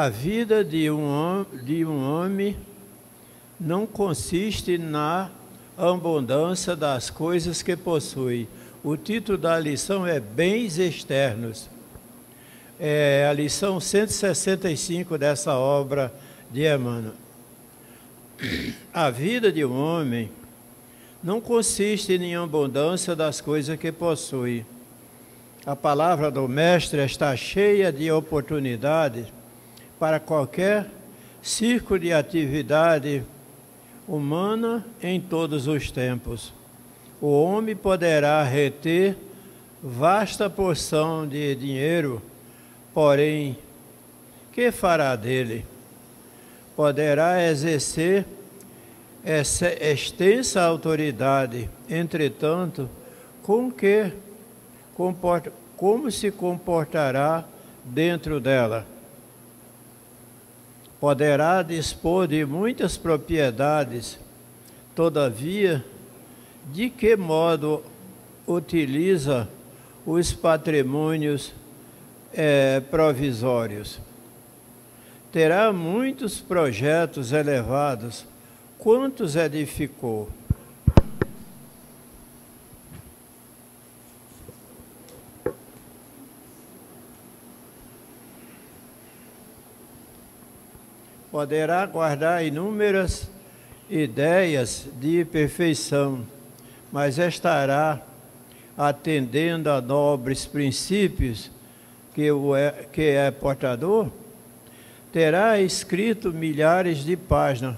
vida de um homem não consiste na abundância das coisas que possui. O título da lição é Bens Externos. É a lição 165 dessa obra de Emmanuel. A vida de um homem não consiste em abundância das coisas que possui. A palavra do Mestre está cheia de oportunidades para qualquer círculo de atividade humana em todos os tempos. O homem poderá reter vasta porção de dinheiro, porém, que fará dele? Poderá exercer extensa autoridade, entretanto, como se comportará dentro dela? Poderá dispor de muitas propriedades, todavia, de que modo utiliza os patrimônios provisórios? Terá muitos projetos elevados, quantos edificou? Poderá guardar inúmeras ideias de perfeição, mas estará atendendo a nobres princípios que é portador? Terá escrito milhares de páginas.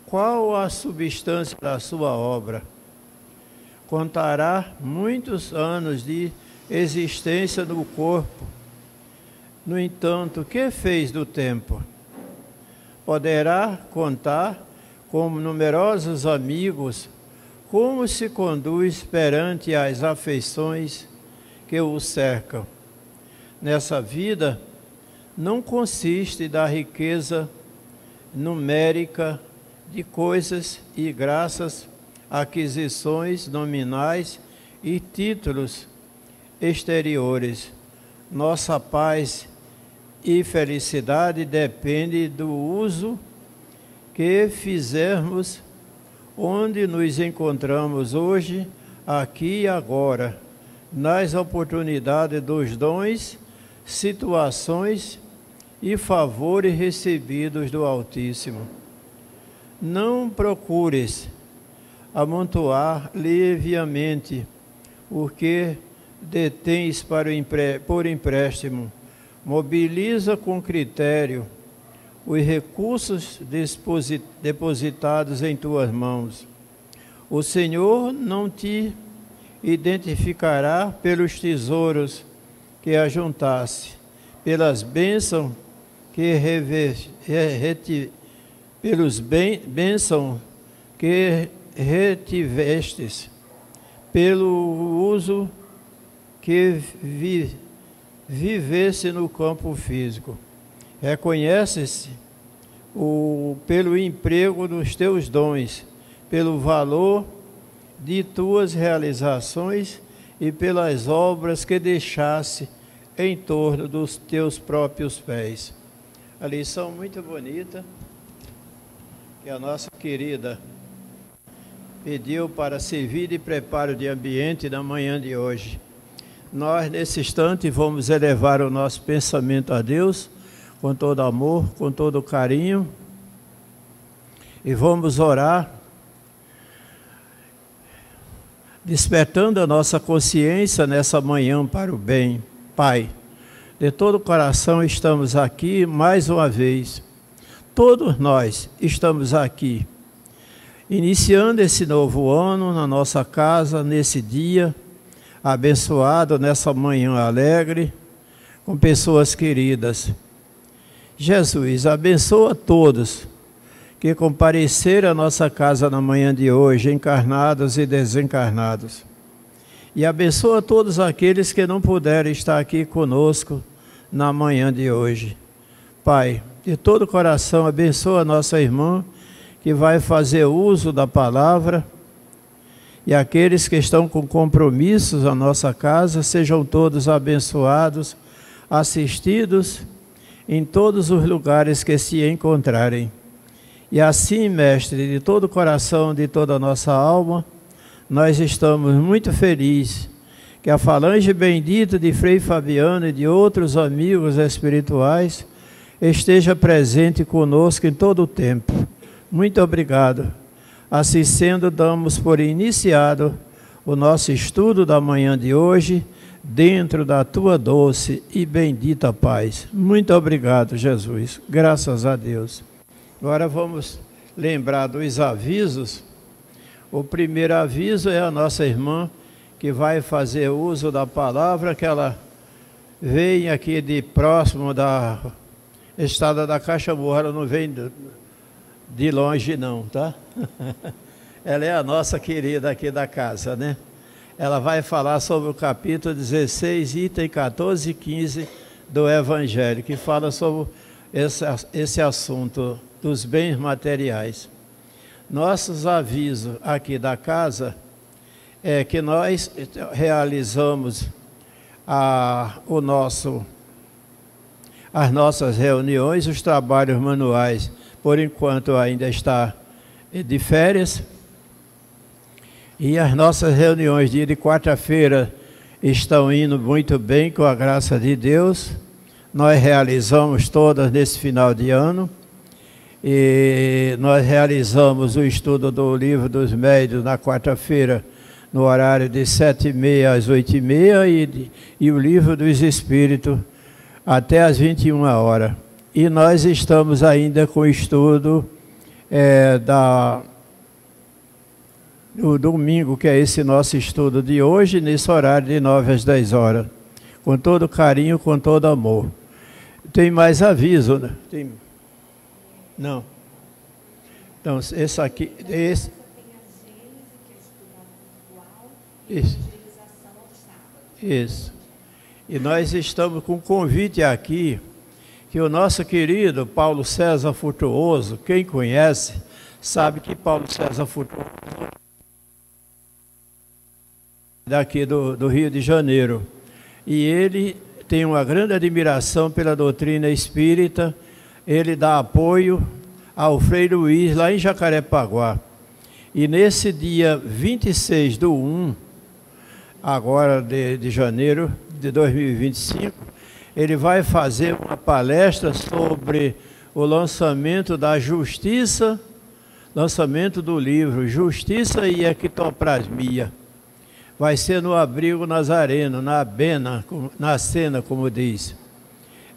Qual a substância da sua obra? Contará muitos anos de existência no corpo. No entanto, o que fez do tempo? Poderá contar como numerosos amigos como se conduz perante as afeições que o cercam. Nessa vida, não consiste da riqueza numérica de coisas e graças, aquisições nominais e títulos exteriores. Nossa paz e felicidade depende do uso que fizermos onde nos encontramos hoje, aqui e agora, nas oportunidades dos dons, situações e favores recebidos do Altíssimo. Não procures amontoar leviamente o que detens por empréstimo. Mobiliza com critério os recursos depositados em tuas mãos. O Senhor não te identificará pelos tesouros que ajuntasse, pelas bênçãos que retivestes, pelo uso que vivesse no campo físico. Reconhece-se pelo emprego dos teus dons, pelo valor de tuas realizações e pelas obras que deixasse em torno dos teus próprios pés. A lição muito bonita que a nossa querida pediu para servir de preparo de ambiente na manhã de hoje. Nós, nesse instante, vamos elevar o nosso pensamento a Deus com todo amor, com todo carinho, e vamos orar, despertando a nossa consciência nessa manhã para o bem. Pai, de todo o coração estamos aqui mais uma vez. Todos nós estamos aqui, iniciando esse novo ano na nossa casa, nesse dia abençoado, nessa manhã alegre, com pessoas queridas. Jesus, abençoa todos que compareceram à nossa casa na manhã de hoje, encarnados e desencarnados. E abençoa todos aqueles que não puderam estar aqui conosco na manhã de hoje. Pai, de todo o coração, abençoa a nossa irmã que vai fazer uso da palavra, e aqueles que estão com compromissos na nossa casa, sejam todos abençoados, assistidos em todos os lugares que se encontrarem. E assim, Mestre, de todo o coração, de toda a nossa alma, nós estamos muito felizes que a falange bendita de Frei Fabiano e de outros amigos espirituais esteja presente conosco em todo o tempo. Muito obrigado. Assim sendo, damos por iniciado o nosso estudo da manhã de hoje, dentro da tua doce e bendita paz. Muito obrigado, Jesus. Graças a Deus. Agora vamos lembrar dos avisos. O primeiro aviso é a nossa irmã, que vai fazer uso da palavra, que ela vem aqui de próximo da Estrada da Caixa Morra, ela não vem de longe não, tá? Ela é a nossa querida aqui da casa, né? Ela vai falar sobre o capítulo 16, item 14 e 15 do Evangelho, que fala sobre esse assunto dos bens materiais. Nossos avisos aqui da casa é que nós realizamos as nossas reuniões, os trabalhos manuais, por enquanto ainda está de férias, e as nossas reuniões dia de quarta-feira estão indo muito bem, com a graça de Deus. Nós realizamos todas nesse final de ano, e nós realizamos o estudo do Livro dos Médiuns na quarta-feira, no horário de 7h30 às 8h30, e o Livro dos Espíritos até às 21 horas. E nós estamos ainda com o estudo do domingo, que é esse nosso estudo de hoje, nesse horário de 9 às 10 horas. Com todo carinho, com todo amor. Tem mais aviso, né? Não. Então, esse aqui... Isso. E nós estamos com um convite aqui, que o nosso querido Paulo César Frutuoso, quem conhece, sabe que Paulo César Frutuoso, daqui do Rio de Janeiro, e ele tem uma grande admiração pela doutrina espírita, ele dá apoio ao Frei Luiz, lá em Jacarepaguá. E nesse dia 26/1, agora de janeiro de 2025, ele vai fazer uma palestra sobre o lançamento da Justiça, lançamento do livro Justiça e Ectoplasmia. Vai ser no Abrigo Nazareno, na Bena, na Sena, como diz.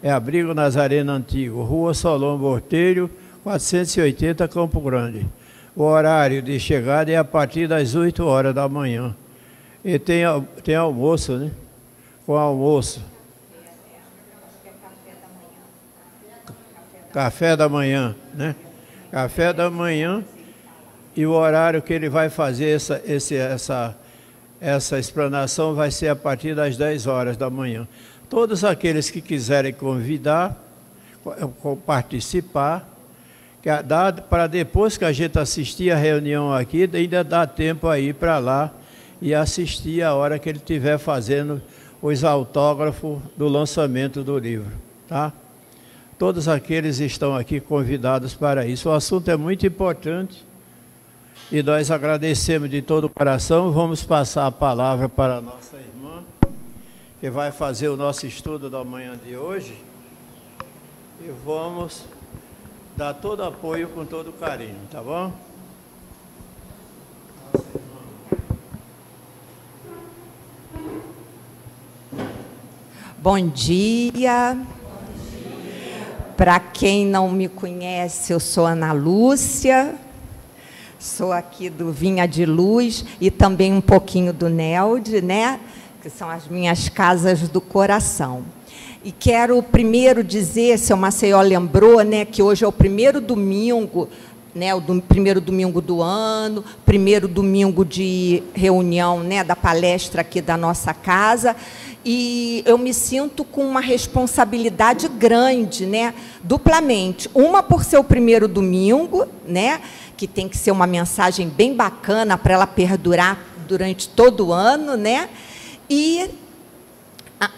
É Abrigo Nazareno Antigo, Rua Solon Bortelho, 480, Campo Grande. O horário de chegada é a partir das 8 horas da manhã. E tem almoço, né? Com almoço. Café da manhã, né? Café da manhã. E o horário que ele vai fazer essa explanação vai ser a partir das 10 horas da manhã. Todos aqueles que quiserem convidar, participar, para depois que a gente assistir a reunião aqui, ainda dá tempo aí para lá e assistir a hora que ele estiver fazendo os autógrafos do lançamento do livro, tá? Todos aqueles estão aqui convidados para isso. O assunto é muito importante e nós agradecemos de todo o coração. Vamos passar a palavra para a nossa irmã, que vai fazer o nosso estudo da manhã de hoje, e vamos dar todo apoio com todo carinho, tá bom? Bom dia. Para quem não me conhece, eu sou Ana Lúcia, sou aqui do Vinha de Luz e também um pouquinho do Nelde, né? Que são as minhas casas do coração. E quero primeiro dizer, seu Maceió lembrou, né, que hoje é o primeiro domingo, né, primeiro domingo do ano, primeiro domingo de reunião, né, da palestra aqui da nossa casa. E eu me sinto com uma responsabilidade grande, né, duplamente. Uma por ser o primeiro domingo, né, que tem que ser uma mensagem bem bacana para ela perdurar durante todo o ano, né, e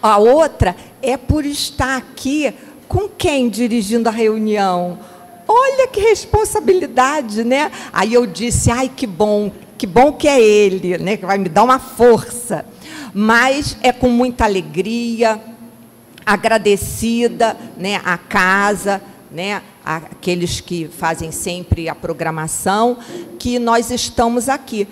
a outra é por estar aqui com quem dirigindo a reunião? Olha que responsabilidade, né? Aí eu disse, ai, que bom que é ele, né? Que vai me dar uma força. Mas é com muita alegria, agradecida, né, à casa, né, aqueles que fazem sempre a programação, que nós estamos aqui.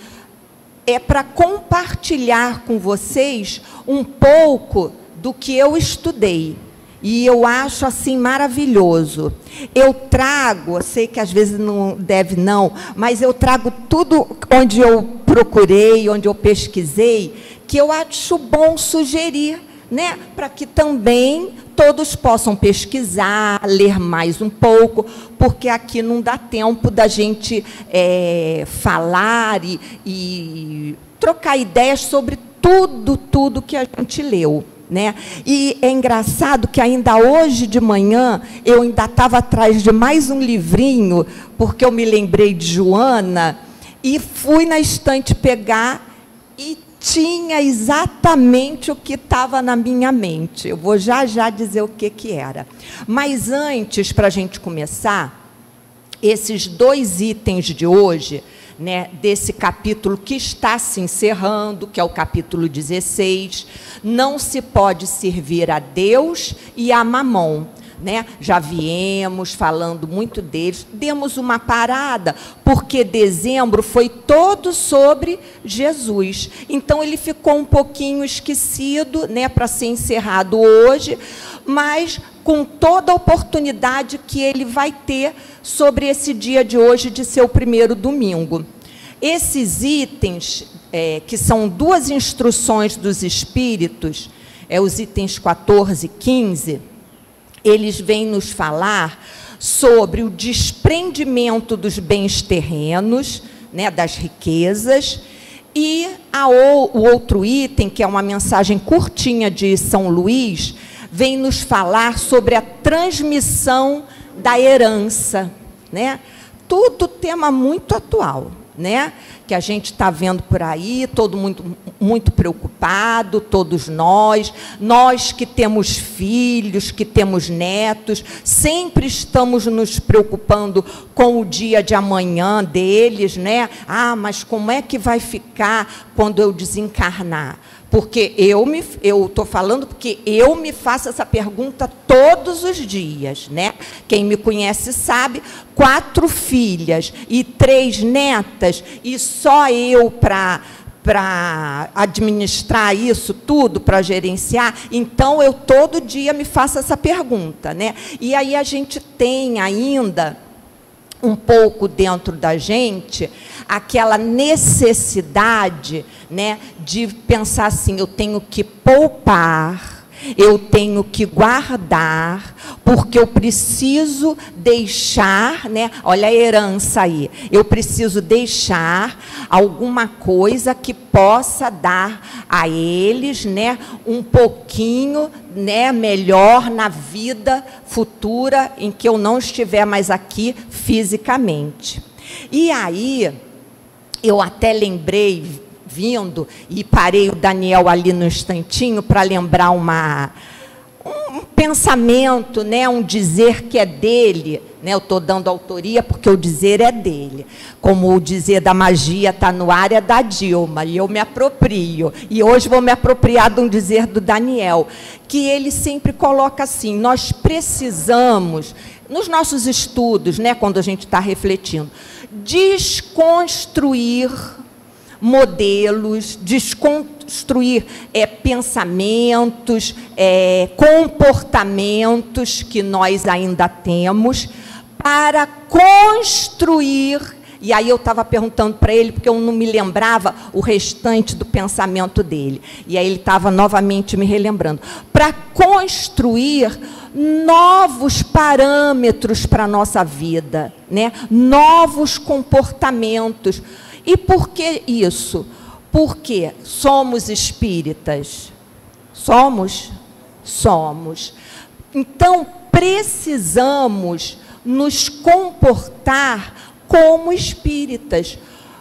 É para compartilhar com vocês um pouco do que eu estudei. E eu acho assim maravilhoso. Eu trago, eu sei que às vezes não deve não, mas eu trago tudo onde eu procurei, onde eu pesquisei, que eu acho bom sugerir, né? Para que também todos possam pesquisar, ler mais um pouco, porque aqui não dá tempo da gente falar e trocar ideias sobre tudo que a gente leu, né? E é engraçado que ainda hoje de manhã eu ainda estava atrás de mais um livrinho, porque eu me lembrei de Joana, e fui na estante pegar e tinha exatamente o que estava na minha mente. Eu vou já dizer o que era. Mas antes, para a gente começar, esses 2 itens de hoje, né, desse capítulo que está se encerrando, que é o capítulo 16, não se pode servir a Deus e a Mamon. Né? Já viemos falando muito deles, demos uma parada, porque dezembro foi todo sobre Jesus. Então, ele ficou um pouquinho esquecido, né, para ser encerrado hoje, mas com toda a oportunidade que ele vai ter sobre esse dia de hoje, de ser o primeiro domingo. Esses itens, que são 2 instruções dos Espíritos, os itens 14 e 15, eles vêm nos falar sobre o desprendimento dos bens terrenos, né, das riquezas, e o outro item, que é uma mensagem curtinha de São Luís, vem nos falar sobre a transmissão da herança, né? Tudo tema muito atual, né? Que a gente está vendo por aí, todo mundo muito preocupado, todos nós que temos filhos, que temos netos, sempre estamos nos preocupando com o dia de amanhã deles, né? Ah, mas como é que vai ficar quando eu desencarnar? Porque eu estou falando porque eu me faço essa pergunta todos os dias, né? Quem me conhece sabe, 4 filhas e 3 netas, e só eu para administrar isso tudo, para gerenciar. Então, eu todo dia me faço essa pergunta, né? E aí a gente tem ainda um pouco dentro da gente aquela necessidade, né, de pensar assim, eu tenho que poupar, eu tenho que guardar, porque eu preciso deixar, né, olha a herança aí, eu preciso deixar alguma coisa que possa dar a eles, né, um pouquinho, né, melhor na vida futura em que eu não estiver mais aqui fisicamente. E aí, eu até lembrei, vindo, e parei o Daniel ali no instantinho para lembrar um pensamento, né, um dizer que é dele, né, eu estou dando autoria porque o dizer é dele, como o dizer da magia está no ar, é da Dilma, e eu me aproprio, e hoje vou me apropriar de um dizer do Daniel, que ele sempre coloca assim, nós precisamos, nos nossos estudos, né, quando a gente está refletindo, desconstruir modelos, desconstruir pensamentos, comportamentos que nós ainda temos, para construir, e aí eu estava perguntando para ele, porque eu não me lembrava o restante do pensamento dele, e aí ele estava novamente me relembrando, para construir novos parâmetros para a nossa vida, né? Novos comportamentos. E por que isso? Porque somos espíritas. Somos? Somos. Então, precisamos nos comportar como espíritas,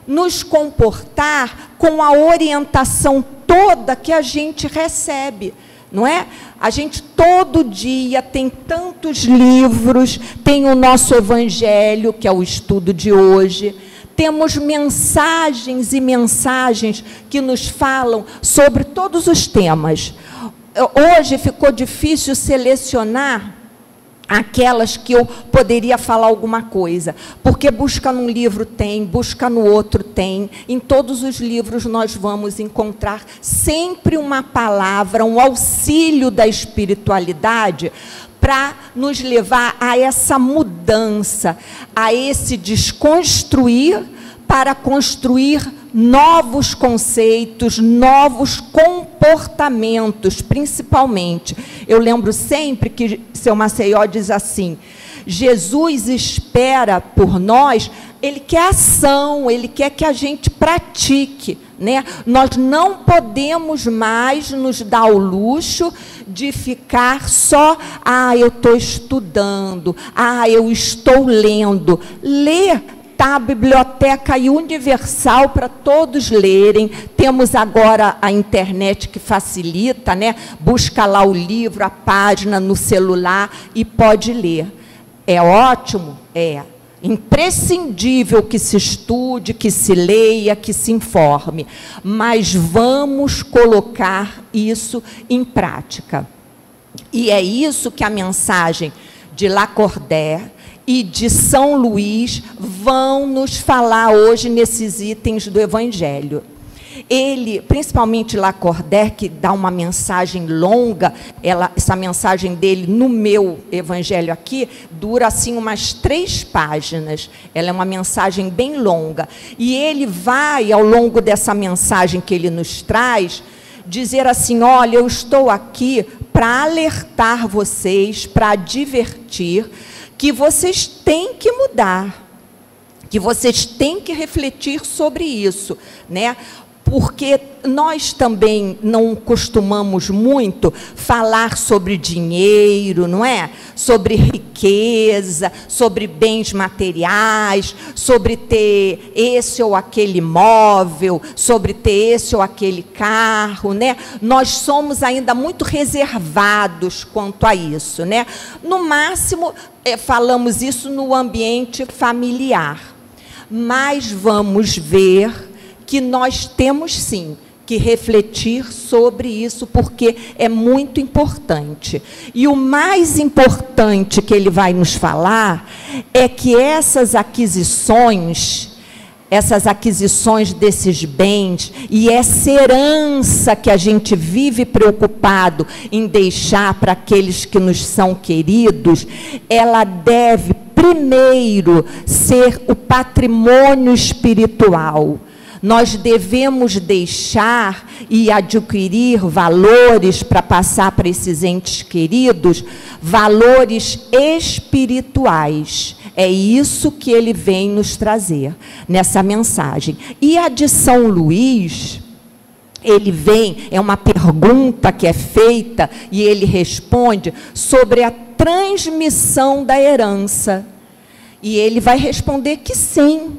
nos comportar com a orientação toda que a gente recebe, não é? A gente todo dia tem tantos livros, tem o nosso evangelho, que é o estudo de hoje, temos mensagens e mensagens que nos falam sobre todos os temas. Hoje ficou difícil selecionar aquelas que eu poderia falar alguma coisa, porque busca num livro tem, busca no outro tem, em todos os livros nós vamos encontrar sempre uma palavra, um auxílio da espiritualidade para nos levar a essa mudança, a esse desconstruir para construir novos conceitos, novos comportamentos, principalmente. Eu lembro sempre que seu Maceió diz assim, Jesus espera por nós, ele quer ação, ele quer que a gente pratique, né? Nós não podemos mais nos dar o luxo de ficar só, eu estou estudando, eu estou lendo. Ler está a biblioteca universal para todos lerem. Temos agora a internet que facilita, né? Busca lá o livro, a página no celular e pode ler. É ótimo? É. Imprescindível que se estude, que se leia, que se informe. Mas vamos colocar isso em prática. E é isso que a mensagem de Lacordaire e de São Luís vão nos falar hoje nesses itens do Evangelho. Ele, principalmente Lacordaire, que dá uma mensagem longa, essa mensagem dele no meu Evangelho aqui, dura assim umas 3 páginas, ela é uma mensagem bem longa, e ele vai, ao longo dessa mensagem que ele nos traz, dizer assim, olha, eu estou aqui para alertar vocês, para advertir, que vocês têm que mudar, que vocês têm que refletir sobre isso, né? Porque nós também não costumamos muito falar sobre dinheiro, não é? Sobre riqueza, sobre bens materiais, sobre ter esse ou aquele imóvel, sobre ter esse ou aquele carro, né? Nós somos ainda muito reservados quanto a isso, né? No máximo, falamos isso no ambiente familiar. Mas vamos ver que nós temos, sim, que refletir sobre isso, porque é muito importante. E o mais importante que ele vai nos falar é que essas aquisições desses bens e essa herança que a gente vive preocupado em deixar para aqueles que nos são queridos, ela deve primeiro ser o patrimônio espiritual. Nós devemos deixar e adquirir valores para passar para esses entes queridos, valores espirituais. É isso que ele vem nos trazer nessa mensagem. E a de São Luís, ele vem, é uma pergunta que é feita e ele responde sobre a transmissão da herança. E ele vai responder que sim.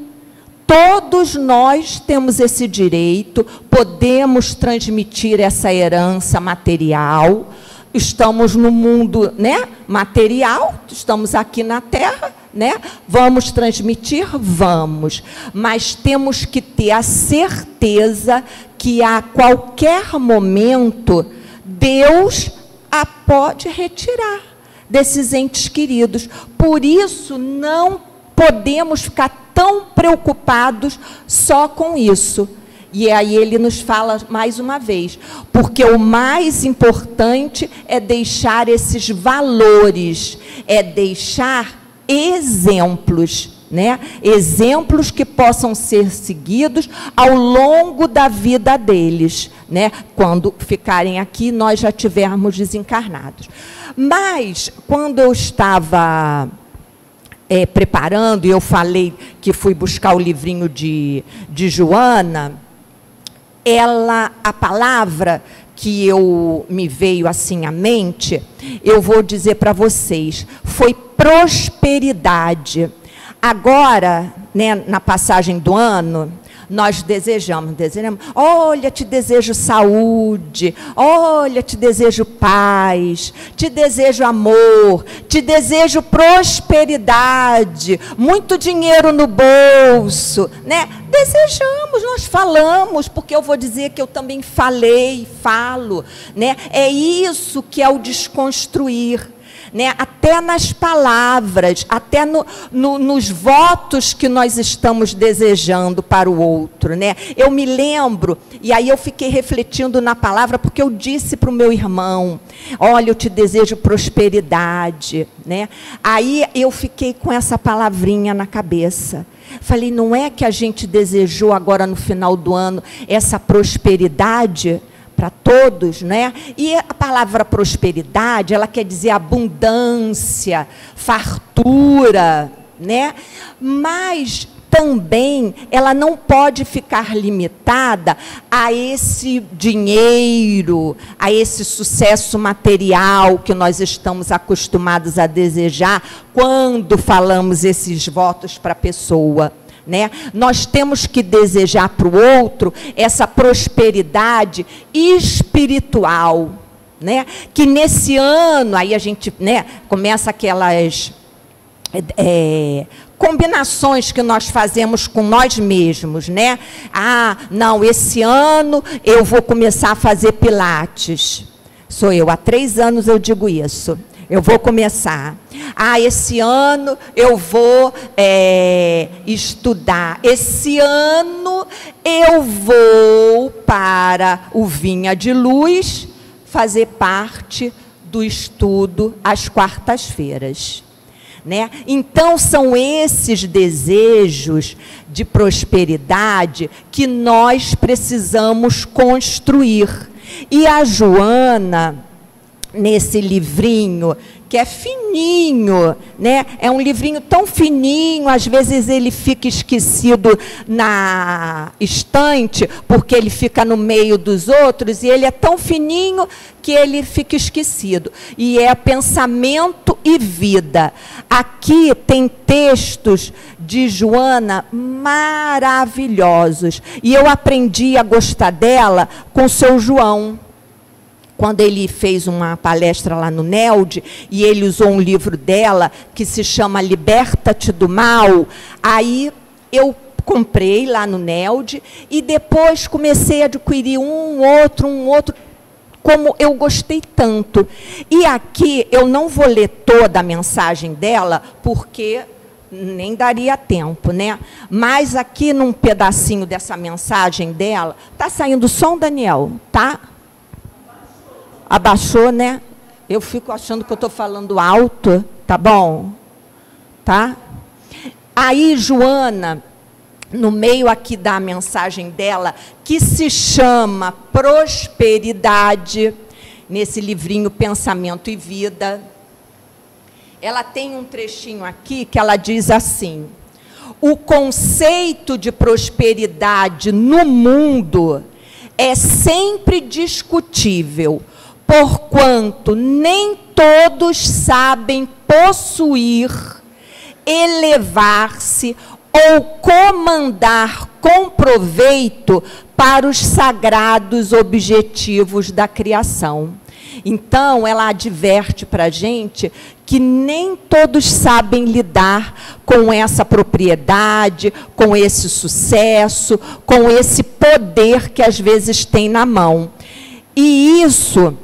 Todos nós temos esse direito, podemos transmitir essa herança material, estamos no mundo, né, material, estamos aqui na Terra, né, vamos transmitir? Vamos, mas temos que ter a certeza que a qualquer momento Deus a pode retirar desses entes queridos. Por isso, não podemos ficar tão preocupados só com isso. E aí ele nos fala mais uma vez, porque o mais importante é deixar esses valores, é deixar exemplos, né? Exemplos que possam ser seguidos ao longo da vida deles, né? Quando ficarem aqui, nós já tivermos desencarnados. Mas, quando eu estava preparando, e eu falei que fui buscar o livrinho de Joana, a palavra que me veio assim à mente, eu vou dizer para vocês, foi prosperidade. Agora, né, na passagem do ano, Nós desejamos. Olha, te desejo saúde, olha, te desejo paz, te desejo amor, te desejo prosperidade, muito dinheiro no bolso, né? Desejamos, nós falamos, porque eu vou dizer que eu também falei, falo, né? É isso que é o desconstruir. Né? Até nas palavras, até nos votos que nós estamos desejando para o outro. Né? Eu me lembro, e aí eu fiquei refletindo na palavra, porque eu disse para o meu irmão, olha, eu te desejo prosperidade. Né? Aí eu fiquei com essa palavrinha na cabeça. Falei, não é que a gente desejou agora no final do ano essa prosperidade para todos, né? E a palavra prosperidade, ela quer dizer abundância, fartura, né? Mas também ela não pode ficar limitada a esse dinheiro, a esse sucesso material que nós estamos acostumados a desejar quando falamos esses votos para a pessoa. Né? Nós temos que desejar para o outro essa prosperidade espiritual, né? Que nesse ano, aí a gente, né, começa aquelas combinações que nós fazemos com nós mesmos, né? Ah, não, esse ano eu vou começar a fazer pilates. Sou eu, há 3 anos eu digo isso. Eu vou começar. Ah, esse ano eu vou estudar. Esse ano eu vou para o Vinha de Luz fazer parte do estudo às quartas-feiras. Né? Então, são esses desejos de prosperidade que nós precisamos construir. E a Joana, nesse livrinho, que é fininho, né? É um livrinho tão fininho, às vezes ele fica esquecido na estante, porque ele fica no meio dos outros, e ele é tão fininho que ele fica esquecido. E é Pensamento e Vida. Aqui tem textos de Joana maravilhosos, e eu aprendi a gostar dela com o seu João. Quando ele fez uma palestra lá no NELD, e ele usou um livro dela, que se chama Liberta-te do Mal, aí eu comprei lá no NELD, e depois comecei a adquirir um outro, como eu gostei tanto. E aqui eu não vou ler toda a mensagem dela, porque nem daria tempo, né? Mas aqui num pedacinho dessa mensagem dela, tá saindo som, Daniel? Tá? Abaixou, né? Eu fico achando que eu estou falando alto, tá bom? Tá? Aí, Joana, no meio aqui da mensagem dela, que se chama Prosperidade, nesse livrinho Pensamento e Vida, ela tem um trechinho aqui que ela diz assim: o conceito de prosperidade no mundo é sempre discutível, porquanto nem todos sabem possuir, elevar-se ou comandar com proveito para os sagrados objetivos da criação. Então, ela adverte para a gente que nem todos sabem lidar com essa propriedade, com esse sucesso, com esse poder que às vezes tem na mão. E isso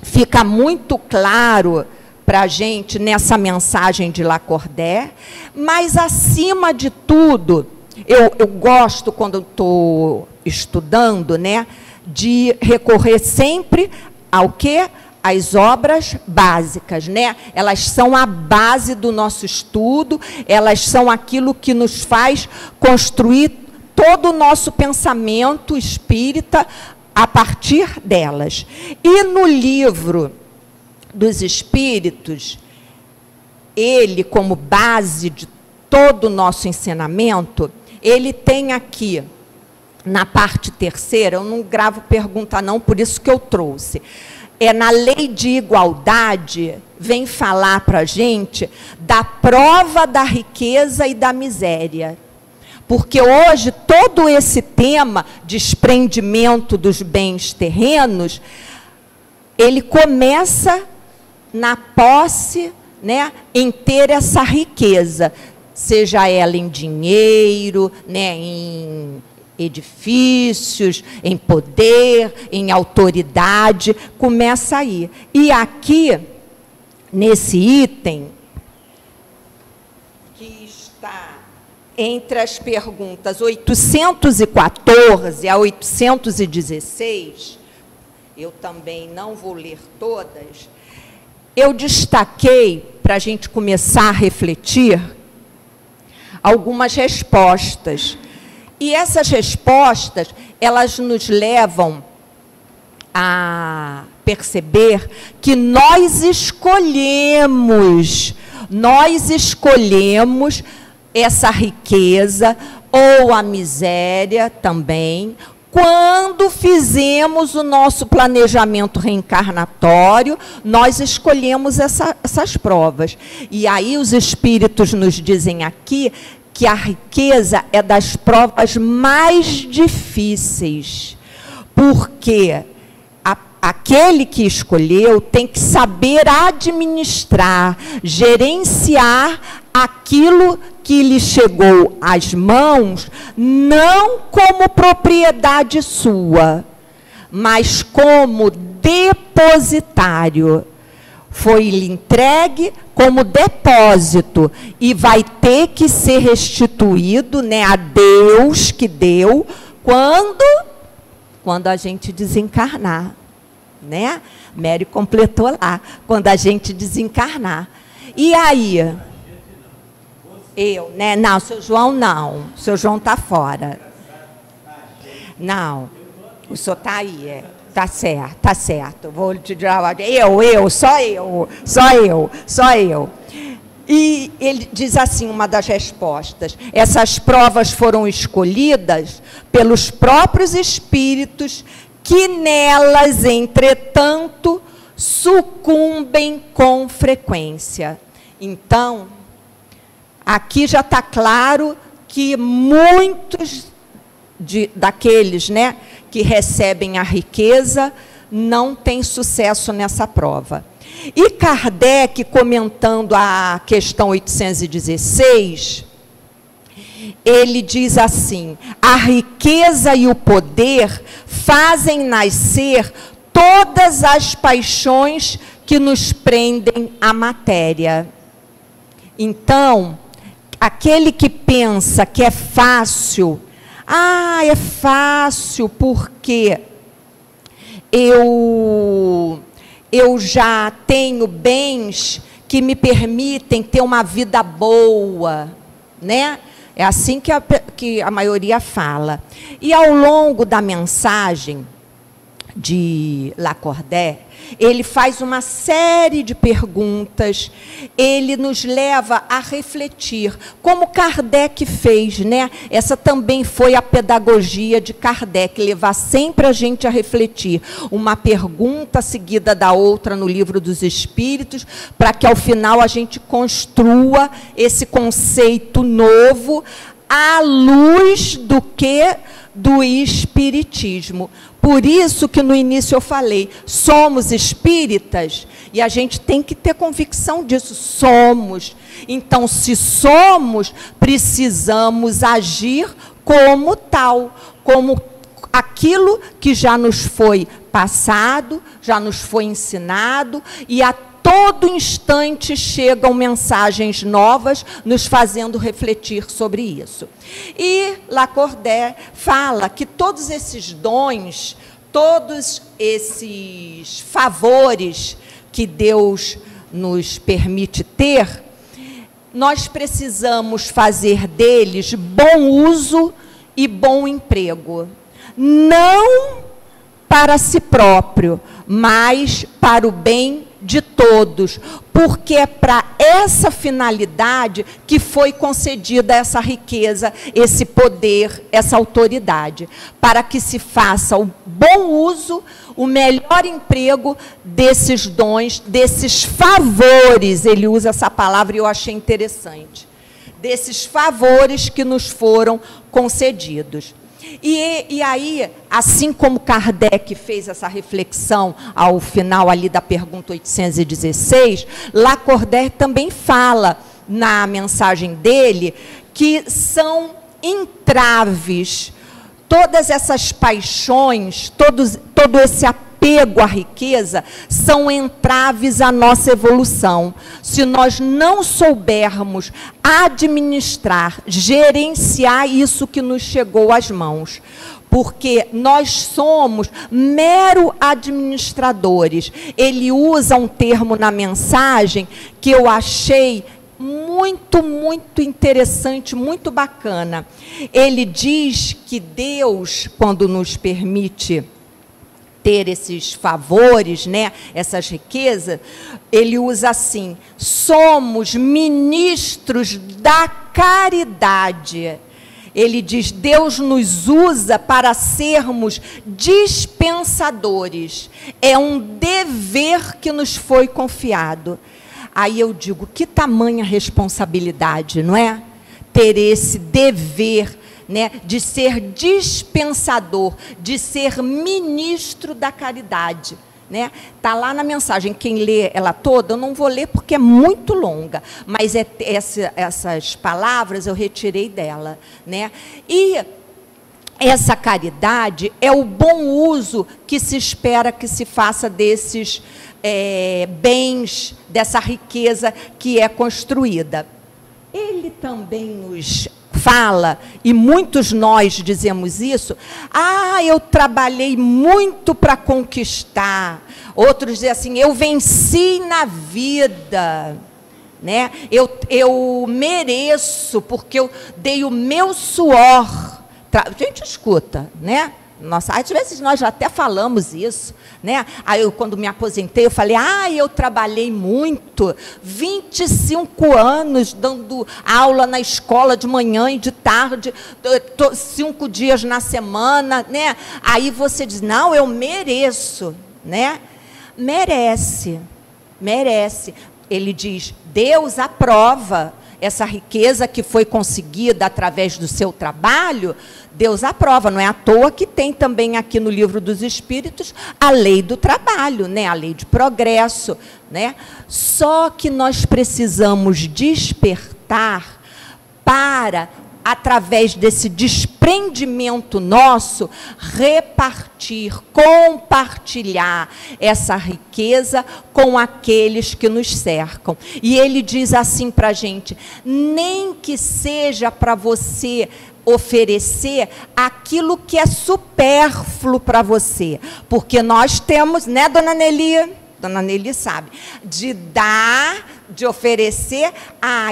fica muito claro para a gente nessa mensagem de Lacordaire, mas, acima de tudo, eu gosto, quando estou estudando, né, de recorrer sempre ao quê? As obras básicas, né? Elas são a base do nosso estudo, elas são aquilo que nos faz construir todo o nosso pensamento espírita a partir delas. E no livro dos Espíritos, ele, como base de todo o nosso ensinamento, ele tem aqui, na parte terceira, eu não gravo pergunta não, por isso que eu trouxe, na lei de igualdade, vem falar para a gente da prova da riqueza e da miséria. Porque hoje todo esse tema, desprendimento dos bens terrenos, ele começa na posse, né, em ter essa riqueza, seja ela em dinheiro, né, em edifícios, em poder, em autoridade, começa aí. E aqui, nesse item, que está entre as perguntas 814 a 816, eu também não vou ler todas, eu destaquei, para a gente começar a refletir, algumas respostas. E essas respostas, elas nos levam a perceber que nós escolhemos essa riqueza, ou a miséria também, quando fizemos o nosso planejamento reencarnatório, nós escolhemos essas provas. E aí os espíritos nos dizem aqui que a riqueza é das provas mais difíceis, porque aquele que escolheu tem que saber administrar, gerenciar aquilo que lhe chegou às mãos, não como propriedade sua, mas como depositário. Foi-lhe entregue como depósito e vai ter que ser restituído, né, a Deus que deu, quando a gente desencarnar, né? Mary completou lá, quando a gente desencarnar. E aí? Eu, né? Não, seu João não. O seu João está fora. Não. O senhor está aí, Tá certo, tá certo. Vou te dizer, só eu. E ele diz assim, uma das respostas: essas provas foram escolhidas pelos próprios espíritos que nelas, entretanto, sucumbem com frequência. Então, aqui já está claro que muitos daqueles, né, que recebem a riqueza não têm sucesso nessa prova. E Kardec, comentando a questão 816, ele diz assim: a riqueza e o poder fazem nascer todas as paixões que nos prendem à matéria. Então, aquele que pensa que é fácil, é fácil porque eu já tenho bens que me permitem ter uma vida boa, né? É assim que a maioria fala. E ao longo da mensagem de Lacordaire, ele faz uma série de perguntas, ele nos leva a refletir, como Kardec fez, né? Essa também foi a pedagogia de Kardec, levar sempre a gente a refletir, uma pergunta seguida da outra no Livro dos Espíritos, para que ao final a gente construa esse conceito novo à luz do que? Do Espiritismo. Por isso que no início eu falei, somos espíritas e a gente tem que ter convicção disso, somos. Então, se somos, precisamos agir como tal, como aquilo que já nos foi passado, já nos foi ensinado, e a todo instante chegam mensagens novas nos fazendo refletir sobre isso. E Lacordaire fala que todos esses dons, todos esses favores que Deus nos permite ter, nós precisamos fazer deles bom uso e bom emprego. Não para si próprio, mas para o bem de todos, porque é para essa finalidade que foi concedida essa riqueza, esse poder, essa autoridade, para que se faça o bom uso, o melhor emprego desses dons, desses favores. Ele usa essa palavra e eu achei interessante. desses favores que nos foram concedidos. E aí, assim como Kardec fez essa reflexão ao final ali da pergunta 816, Lacordaire também fala na mensagem dele que são entraves, todas essas paixões, todo esse apego à riqueza, são entraves à nossa evolução. Se nós não soubermos administrar, gerenciar isso que nos chegou às mãos, porque nós somos mero administradores. Ele usa um termo na mensagem que eu achei muito, muito interessante, muito bacana. Ele diz que Deus, quando nos permite ter esses favores, né, essas riquezas, ele usa assim: somos ministros da caridade. Ele diz, Deus nos usa para sermos dispensadores. É um dever que nos foi confiado. Aí eu digo, que tamanha responsabilidade, não é? Ter esse dever, né, de ser dispensador, de ser ministro da caridade. Né? Tá lá na mensagem, quem lê ela toda, eu não vou ler porque é muito longa, mas essas palavras eu retirei dela. Né? E essa caridade é o bom uso que se espera que se faça desses bens, dessa riqueza que é construída. Ele também nos fala, e muitos nós dizemos isso, eu trabalhei muito para conquistar. Outros dizem assim, eu venci na vida, né? Eu mereço, porque eu dei o meu suor. Gente, escuta, né? Nossa, às vezes nós já até falamos isso, né? Aí eu, quando me aposentei, eu falei, eu trabalhei muito, 25 anos dando aula na escola de manhã e de tarde, 5 dias na semana, né? Aí você diz, não, eu mereço, né? Merece, merece. Ele diz, Deus aprova essa riqueza que foi conseguida através do seu trabalho. Deus aprova, não é à toa que tem também aqui no Livro dos Espíritos a lei do trabalho, né? A lei de progresso, né? Só que nós precisamos despertar para, através desse desprendimento nosso, repartir, compartilhar essa riqueza com aqueles que nos cercam. E ele diz assim para a gente, nem que seja para você oferecer aquilo que é supérfluo para você, porque nós temos, né, dona Nelly? Dona Nelly sabe, de dar, de oferecer,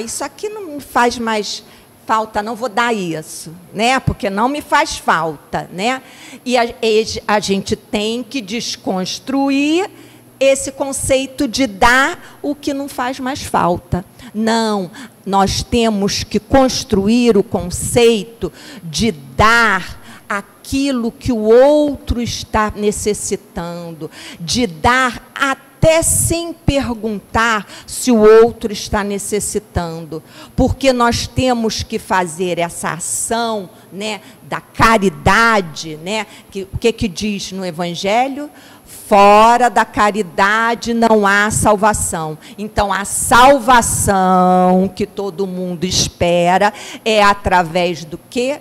isso aqui não me faz mais falta, não vou dar isso, né? Porque não me faz falta, né? E a gente tem que desconstruir esse conceito de dar o que não faz mais falta. Não, nós temos que construir o conceito de dar aquilo que o outro está necessitando, de dar até sem perguntar se o outro está necessitando, porque nós temos que fazer essa ação, né, da caridade, né? O que diz no Evangelho? Fora da caridade não há salvação. Então, a salvação que todo mundo espera é através do quê?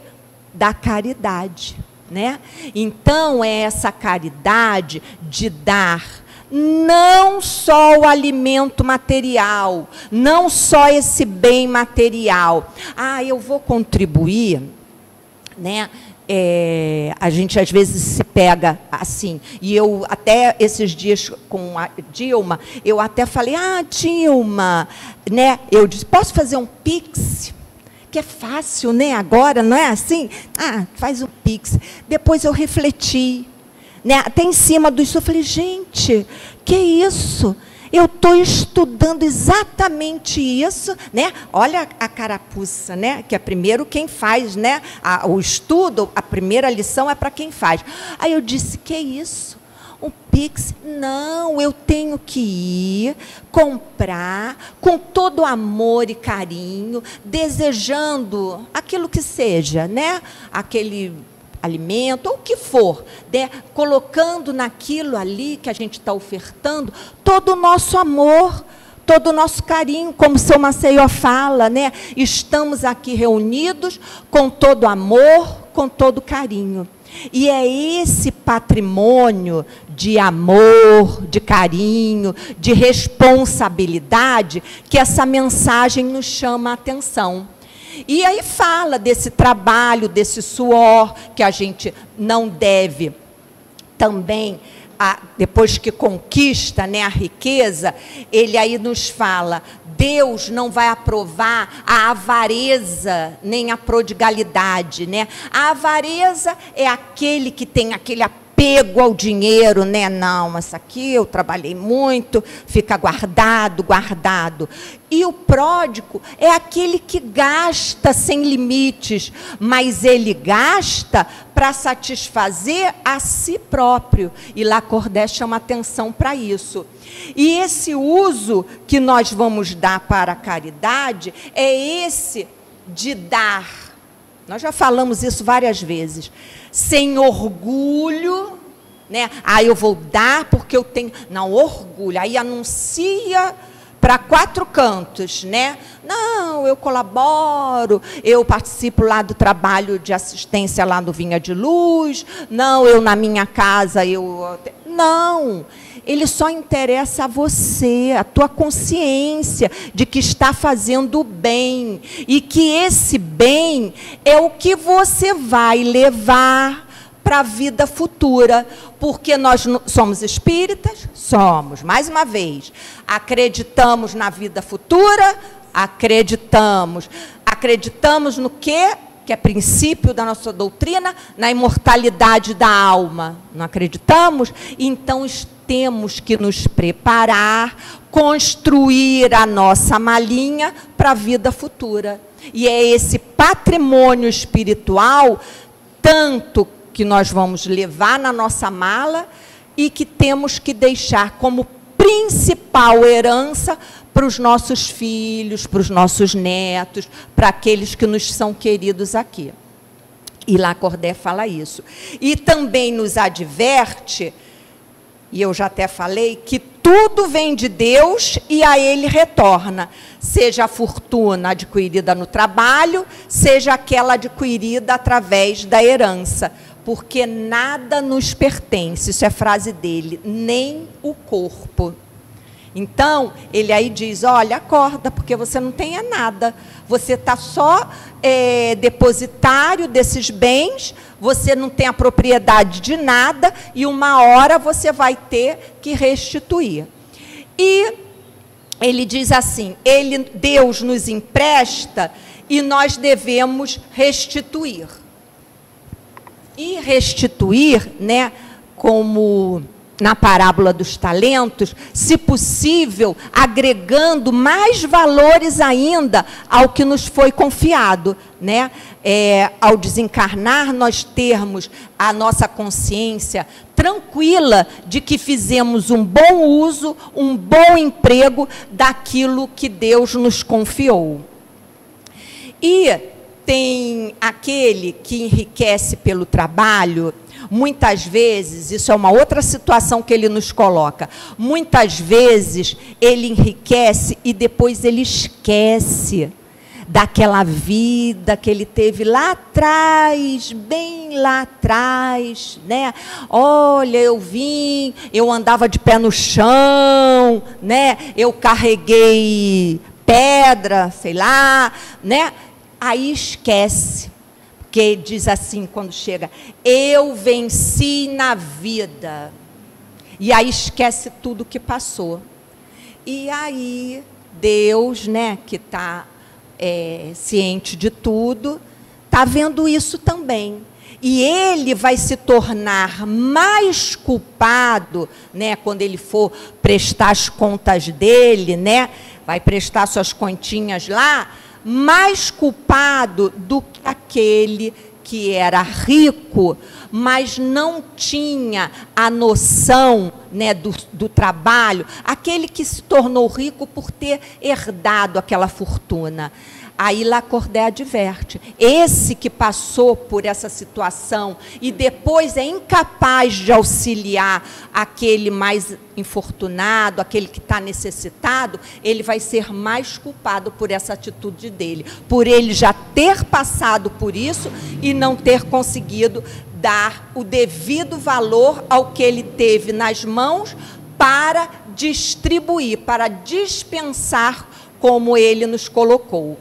Da caridade, né? Então, é essa caridade de dar não só o alimento material, não só esse bem material. Eu vou contribuir, né? A gente às vezes se pega assim, e eu até esses dias com a Dilma, eu até falei, Dilma, né? Eu disse, posso fazer um Pix? Que é fácil, né? Agora, não é assim? Faz um Pix. Depois eu refleti, né? Até em cima disso eu falei, gente, que isso? Eu estou estudando exatamente isso, né? Olha a carapuça, né? Que é primeiro quem faz, né? O estudo, a primeira lição é para quem faz. Aí eu disse, que isso? um Pix. Não, eu tenho que ir, comprar, com todo amor e carinho, desejando aquilo que seja, né? Aquele alimento, ou o que for, né? Colocando naquilo ali que a gente está ofertando, todo o nosso amor, todo o nosso carinho, como o seu Maceió fala, né? Estamos aqui reunidos com todo amor, com todo carinho. E é esse patrimônio de amor, de carinho, de responsabilidade que essa mensagem nos chama a atenção. E aí fala desse trabalho, desse suor, que a gente não deve também, depois que conquista, né, a riqueza, ele aí nos fala, Deus não vai aprovar a avareza, nem a prodigalidade, né? A avareza é aquele que tem aquele apego ao dinheiro, né? Não, isso aqui eu trabalhei muito, fica guardado. E o pródigo é aquele que gasta sem limites, mas ele gasta para satisfazer a si próprio. E Lacordaire chama atenção para isso. E esse uso que nós vamos dar para a caridade é esse de dar. Nós já falamos isso várias vezes. Sem orgulho, né? Eu vou dar porque eu tenho... Não, orgulho. Aí anuncia para 4 cantos, né? Não, eu colaboro, eu participo lá do trabalho de assistência lá no Vinha de Luz. Não, eu na minha casa, eu... Não, ele só interessa a você, a tua consciência de que está fazendo o bem. E que esse bem é o que você vai levar para a vida futura. Porque nós somos espíritas? Somos, mais uma vez. Acreditamos na vida futura? Acreditamos. Acreditamos no quê? Que é princípio da nossa doutrina, na imortalidade da alma. Não acreditamos? Então, temos que nos preparar, construir a nossa malinha para a vida futura. E é esse patrimônio espiritual, tanto que nós vamos levar na nossa mala e que temos que deixar como principal herança para os nossos filhos, para os nossos netos, para aqueles que nos são queridos aqui. E Lacordaire fala isso. E também nos adverte, e eu já até falei, que tudo vem de Deus e a Ele retorna. Seja a fortuna adquirida no trabalho, seja aquela adquirida através da herança. Porque nada nos pertence, isso é frase dele, nem o corpo. Então, ele aí diz, olha, acorda, porque você não tem nada. Você está só depositário desses bens, você não tem a propriedade de nada, e uma hora você vai ter que restituir. E ele diz assim, Deus nos empresta e nós devemos restituir. E restituir, né, como na parábola dos talentos, se possível, agregando mais valores ainda ao que nos foi confiado, né? Ao desencarnar, nós termos a nossa consciência tranquila de que fizemos um bom uso, um bom emprego daquilo que Deus nos confiou. E tem aquele que enriquece pelo trabalho. Muitas vezes, isso é uma outra situação que ele nos coloca, muitas vezes ele enriquece e depois ele esquece daquela vida que ele teve lá atrás, bem lá atrás, né? Olha, eu andava de pé no chão, né? Eu carreguei pedra, sei lá, né? Aí esquece, porque diz assim quando chega, eu venci na vida. E aí esquece tudo que passou. E aí Deus, né, que está ciente de tudo, está vendo isso também. E ele vai se tornar mais culpado, né, quando ele for prestar as contas dele, né, vai prestar suas continhas lá, mais culpado do que aquele que era rico, mas não tinha a noção, né, do trabalho, aquele que se tornou rico por ter herdado aquela fortuna. Aí Lacordaire adverte, esse que passou por essa situação e depois é incapaz de auxiliar aquele mais infortunado, aquele que está necessitado, ele vai ser mais culpado por essa atitude dele, por ele já ter passado por isso e não ter conseguido dar o devido valor ao que ele teve nas mãos para distribuir, para dispensar como ele nos colocou.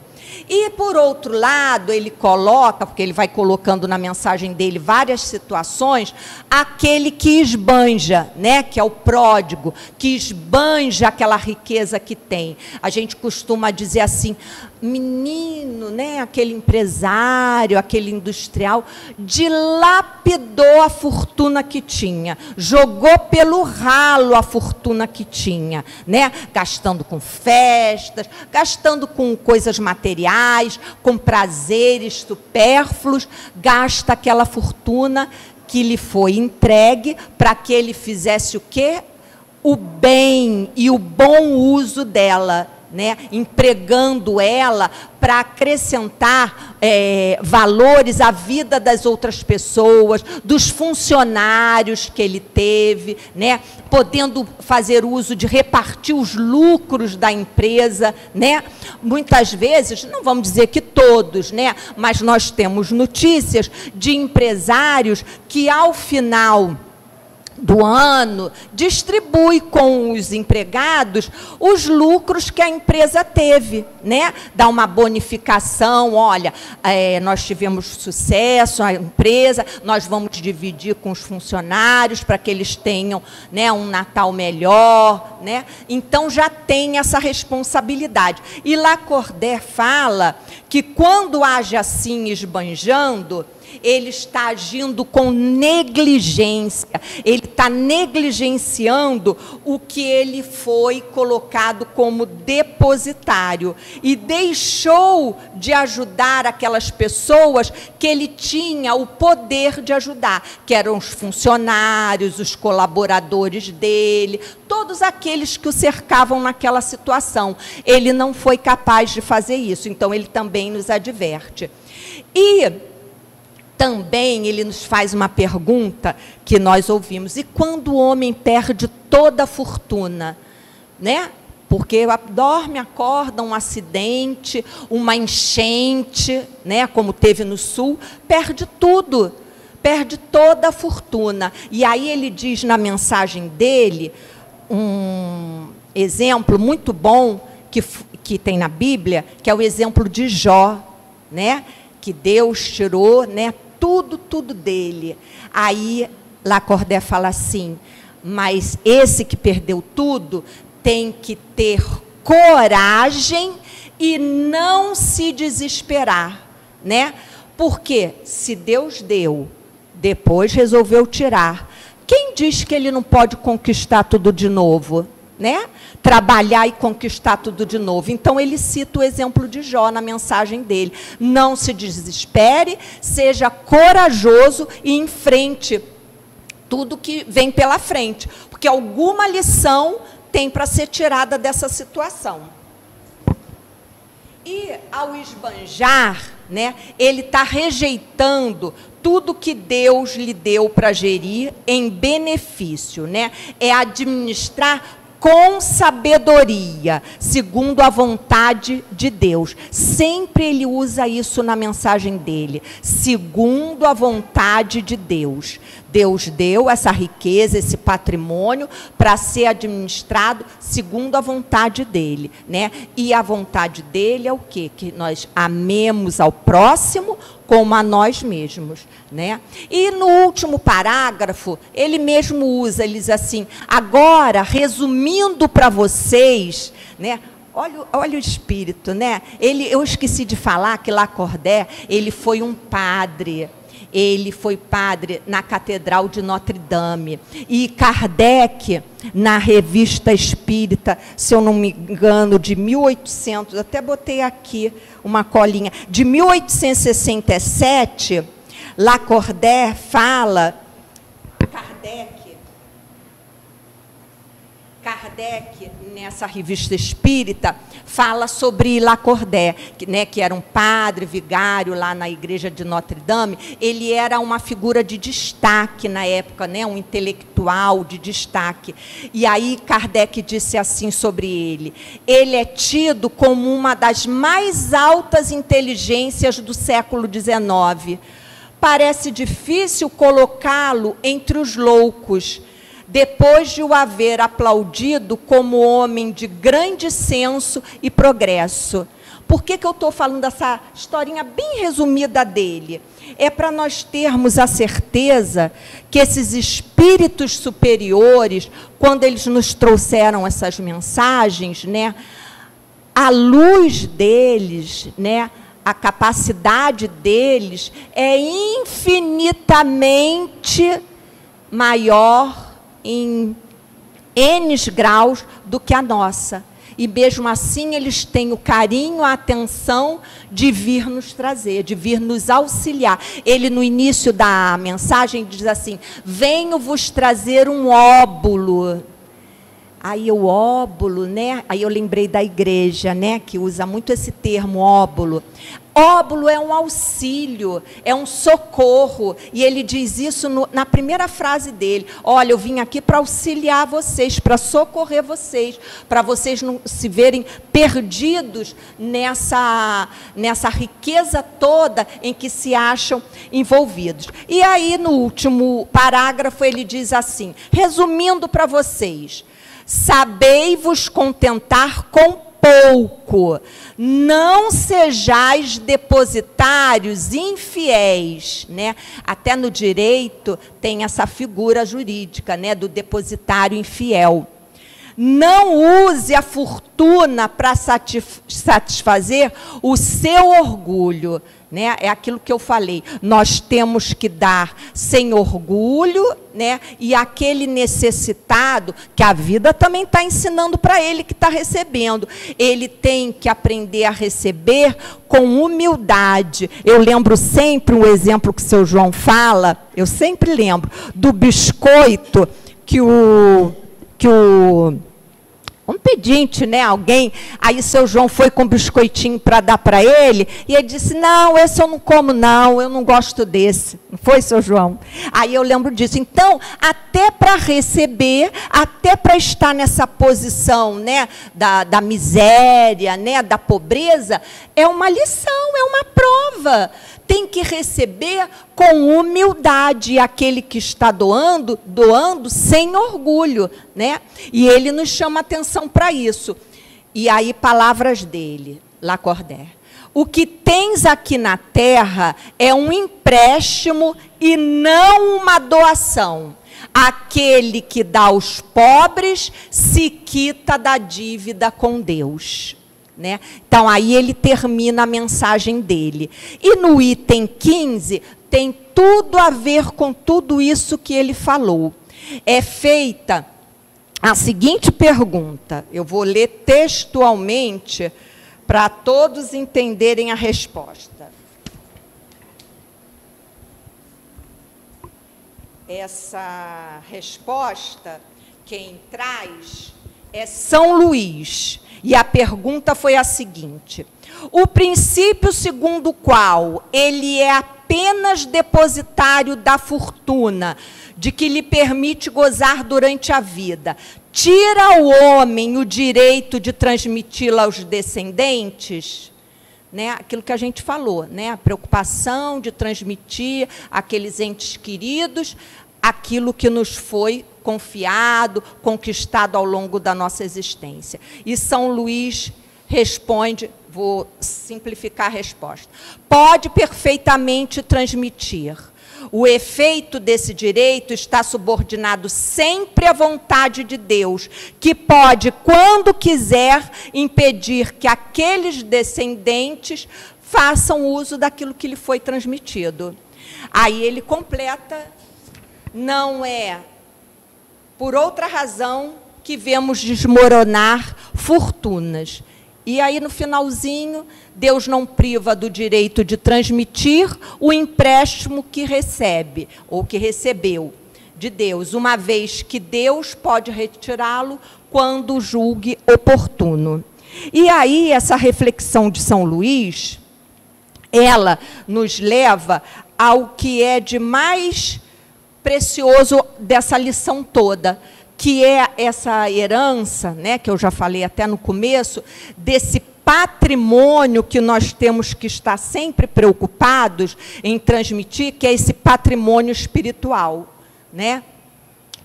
E, por outro lado, ele coloca, porque ele vai colocando na mensagem dele várias situações, aquele que esbanja, né, que é o pródigo, que esbanja aquela riqueza que tem. A gente costuma dizer assim, menino, né, aquele empresário, aquele industrial, dilapidou a fortuna que tinha, jogou pelo ralo a fortuna que tinha, né, gastando com festas, gastando com coisas materiais, com prazeres supérfluos, gasta aquela fortuna que lhe foi entregue para que ele fizesse o quê? O bem e o bom uso dela, né, empregando ela para acrescentar valores à vida das outras pessoas, dos funcionários que ele teve, né, podendo fazer uso de repartir os lucros da empresa, né. Muitas vezes, não vamos dizer que todos, né, mas nós temos notícias de empresários que ao final do ano, distribui com os empregados os lucros que a empresa teve, né? Dá uma bonificação, olha, nós tivemos sucesso, a empresa, nós vamos dividir com os funcionários para que eles tenham, né, um Natal melhor, né? Então, já tem essa responsabilidade. E Lacordaire fala que quando age assim, esbanjando, ele está agindo com negligência, ele está negligenciando o que ele foi colocado como depositário e deixou de ajudar aquelas pessoas que ele tinha o poder de ajudar, que eram os funcionários, os colaboradores dele, todos aqueles que o cercavam naquela situação. Ele não foi capaz de fazer isso, então ele também nos adverte. E também ele nos faz uma pergunta que nós ouvimos, e quando o homem perde toda a fortuna, né? Porque dorme, acorda, um acidente, uma enchente, né? Como teve no sul, perde tudo, perde toda a fortuna. E aí ele diz na mensagem dele, um exemplo muito bom que tem na Bíblia, que é o exemplo de Jó, né? Que Deus tirou, né, tudo dele. Aí Lacordaire fala assim, mas esse que perdeu tudo tem que ter coragem e não se desesperar, né? Porque se Deus deu, depois resolveu tirar, quem diz que ele não pode conquistar tudo de novo, né? Trabalhar e conquistar tudo de novo. Então, ele cita o exemplo de Jó na mensagem dele. Não se desespere, seja corajoso e enfrente tudo que vem pela frente, porque alguma lição tem para ser tirada dessa situação. E, ao esbanjar, né, ele está rejeitando tudo que Deus lhe deu para gerir em benefício, né? É administrar com sabedoria, segundo a vontade de Deus. Sempre ele usa isso na mensagem dele, segundo a vontade de Deus. Deus deu essa riqueza, esse patrimônio, para ser administrado segundo a vontade dele, né? E a vontade dele é o quê? Que nós amemos ao próximo como a nós mesmos, né? E no último parágrafo, ele mesmo usa, ele diz assim, agora, resumindo para vocês, né? Olha o espírito, né? Eu esqueci de falar que Lacordaire, ele foi um padre. Ele foi padre na Catedral de Notre Dame. E Kardec, na Revista Espírita, se eu não me engano, de 1800, até botei aqui uma colinha, de 1867, Lacordaire fala, Kardec, nessa revista espírita, fala sobre Lacordaire, que era um padre vigário lá na igreja de Notre Dame. Ele era uma figura de destaque na época, um intelectual de destaque. E aí Kardec disse assim sobre ele: ele é tido como uma das mais altas inteligências do século XIX. Parece difícil colocá-lo entre os loucos, depois de o haver aplaudido como homem de grande senso e progresso. Por que eu estou falando dessa historinha bem resumida dele? É para nós termos a certeza que esses espíritos superiores, quando eles nos trouxeram essas mensagens, a luz deles, a capacidade deles é infinitamente maior em N graus do que a nossa. E mesmo assim eles têm o carinho, a atenção de vir nos trazer, de vir nos auxiliar. Ele, no início da mensagem, diz assim: venho vos trazer um óbulo. Aí o óbulo, aí eu lembrei da igreja, que usa muito esse termo, óbulo. Óbulo é um auxílio, é um socorro. E ele diz isso na primeira frase dele: olha, eu vim aqui para auxiliar vocês, para socorrer vocês, para vocês não se verem perdidos nessa riqueza toda em que se acham envolvidos. E aí, no último parágrafo, ele diz assim, resumindo para vocês: sabei-vos contentar com pouco, não sejais depositários infiéis, Até no direito tem essa figura jurídica, do depositário infiel. Não use a fortuna para satisfazer o seu orgulho. É aquilo que eu falei, nós temos que dar sem orgulho, e aquele necessitado, que a vida também está ensinando para ele que está recebendo, ele tem que aprender a receber com humildade. Eu lembro sempre um exemplo que o seu João fala, eu sempre lembro, do biscoito que o um pedinte, alguém, aí seu João foi com um biscoitinho para dar para ele, e ele disse, não, esse eu não como não, eu não gosto desse. Não foi, seu João? Aí eu lembro disso. Então, até para receber, até para estar nessa posição, da miséria, da pobreza, é uma lição, é uma prova. Tem que receber com humildade, aquele que está doando sem orgulho, E ele nos chama atenção para isso. E aí, palavras dele, Lacordaire: o que tens aqui na terra é um empréstimo e não uma doação. Aquele que dá aos pobres se quita da dívida com Deus. Então, aí ele termina a mensagem dele. E no item 15, tem tudo a ver com tudo isso que ele falou. É feita a seguinte pergunta, eu vou ler textualmente para todos entenderem a resposta. Essa resposta, quem traz é São Luís. E a pergunta foi a seguinte: o princípio segundo o qual ele é apenas depositário da fortuna, de que lhe permite gozar durante a vida, tira ao homem o direito de transmiti-la aos descendentes? Aquilo que a gente falou, a preocupação de transmitir àqueles entes queridos aquilo que nos foi confiado, conquistado ao longo da nossa existência. E São Luís responde, vou simplificar a resposta: pode perfeitamente transmitir. O efeito desse direito está subordinado sempre à vontade de Deus, que pode, quando quiser, impedir que aqueles descendentes façam uso daquilo que lhe foi transmitido. Aí ele completa: não é por outra razão que vemos desmoronar fortunas. E aí, no finalzinho, Deus não priva do direito de transmitir o empréstimo que recebe, ou que recebeu de Deus, uma vez que Deus pode retirá-lo quando julgue oportuno. E aí, essa reflexão de São Luís, ela nos leva ao que é de mais precioso dessa lição toda, que é essa herança, né, que eu já falei até no começo, desse patrimônio que nós temos que estar sempre preocupados em transmitir, que é esse patrimônio espiritual, né?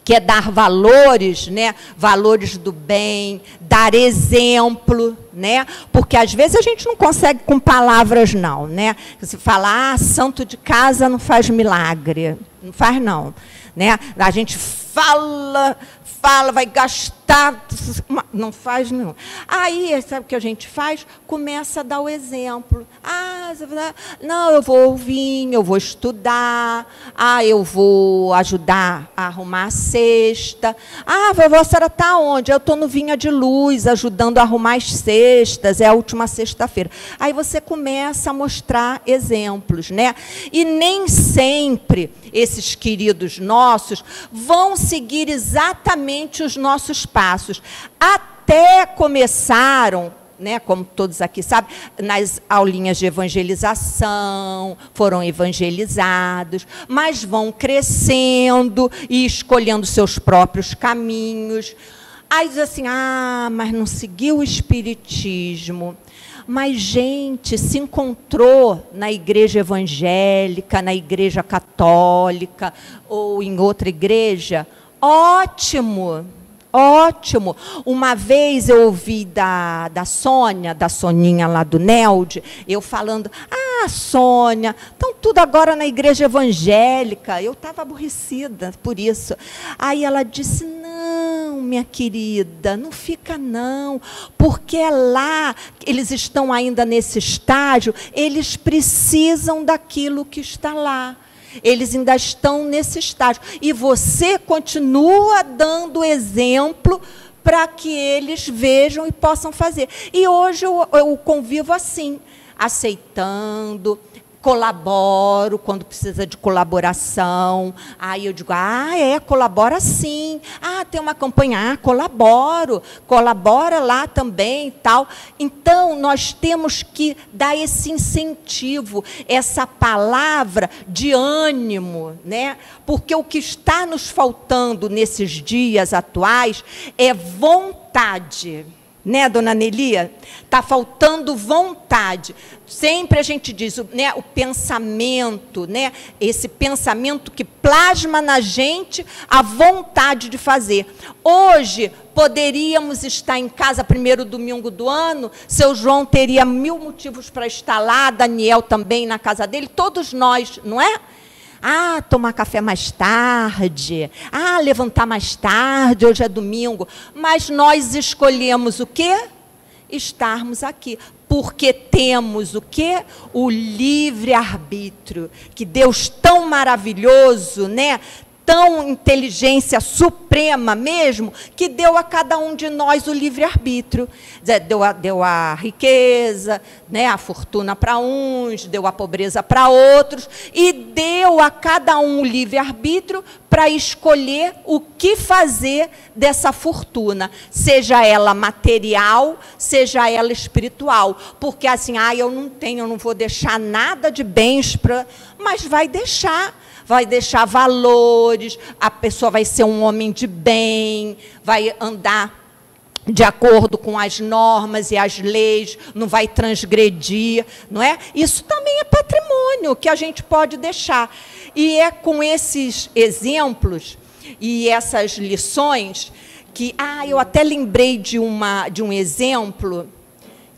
Que é dar valores, né? Valores do bem, dar exemplo, né? Porque às vezes a gente não consegue com palavras, não, né? Se falar, santo de casa não faz milagre, não faz não, né? A gente fala, vai gastar, não faz não. Aí, sabe o que a gente faz? Começa a dar o exemplo. Não, eu vou ouvir, eu vou estudar, eu vou ajudar a arrumar a cesta. Vovó, a senhora está onde? Eu estou no Vinha de Luz, ajudando a arrumar as cestas, é a última sexta-feira. Aí você começa a mostrar exemplos, né? E nem sempre esses queridos nossos vão seguir exatamente os nossos passos. Até começaram, né, como todos aqui sabem, nas aulinhas de evangelização, foram evangelizados, mas vão crescendo e escolhendo seus próprios caminhos. Aí diz assim, mas não seguiu o espiritismo. Mas, gente, se encontrou na igreja evangélica, na igreja católica ou em outra igreja, ótimo, ótimo. Uma vez eu ouvi da Sônia, da Soninha lá do Nelde, eu falando, Sônia, estão tudo agora na igreja evangélica. Eu estava aborrecida por isso. Aí ela disse, não, minha querida, não fica não, porque é lá, eles estão ainda nesse estágio, eles precisam daquilo que está lá. Eles ainda estão nesse estágio. E você continua dando exemplo para que eles vejam e possam fazer. E hoje eu convivo assim, aceitando, colaboro quando precisa de colaboração. Aí eu digo, colabora sim. Tem uma campanha, colabora lá também e tal. Então, nós temos que dar esse incentivo, essa palavra de ânimo, né? Porque o que está nos faltando nesses dias atuais é vontade. Né, dona Nelia? Está faltando vontade. Sempre a gente diz, né, o pensamento, né, esse pensamento que plasma na gente a vontade de fazer. Hoje, poderíamos estar em casa, primeiro domingo do ano, seu João teria 1000 motivos para estar lá, Daniel também na casa dele, todos nós, não é? Tomar café mais tarde, levantar mais tarde, hoje é domingo. Mas nós escolhemos o quê? Estarmos aqui. Porque temos o quê? O livre-arbítrio, que Deus tão maravilhoso, né? Tão inteligência suprema mesmo, que deu a cada um de nós o livre-arbítrio. Deu a riqueza, né, a fortuna para uns, deu a pobreza para outros, e deu a cada um o livre-arbítrio para escolher o que fazer dessa fortuna, seja ela material, seja ela espiritual. Porque assim, eu não tenho, eu não vou deixar nada de bens para... Mas vai deixar valores, a pessoa vai ser um homem de bem, vai andar de acordo com as normas e as leis, não vai transgredir, não é? Isso também é patrimônio que a gente pode deixar. E é com esses exemplos e essas lições que, eu até lembrei de um exemplo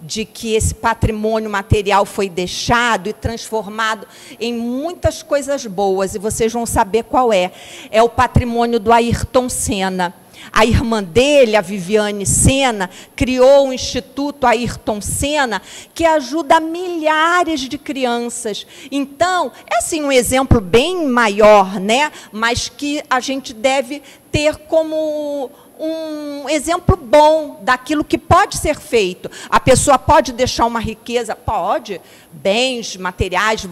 de que esse patrimônio material foi deixado e transformado em muitas coisas boas, e vocês vão saber qual é. É o patrimônio do Ayrton Senna. A irmã dele, a Viviane Senna, criou o Instituto Ayrton Senna, que ajuda milhares de crianças. Então, é assim um exemplo bem maior, né? Mas que a gente deve ter como um exemplo bom daquilo que pode ser feito. A pessoa pode deixar uma riqueza? Pode. Bens materiais,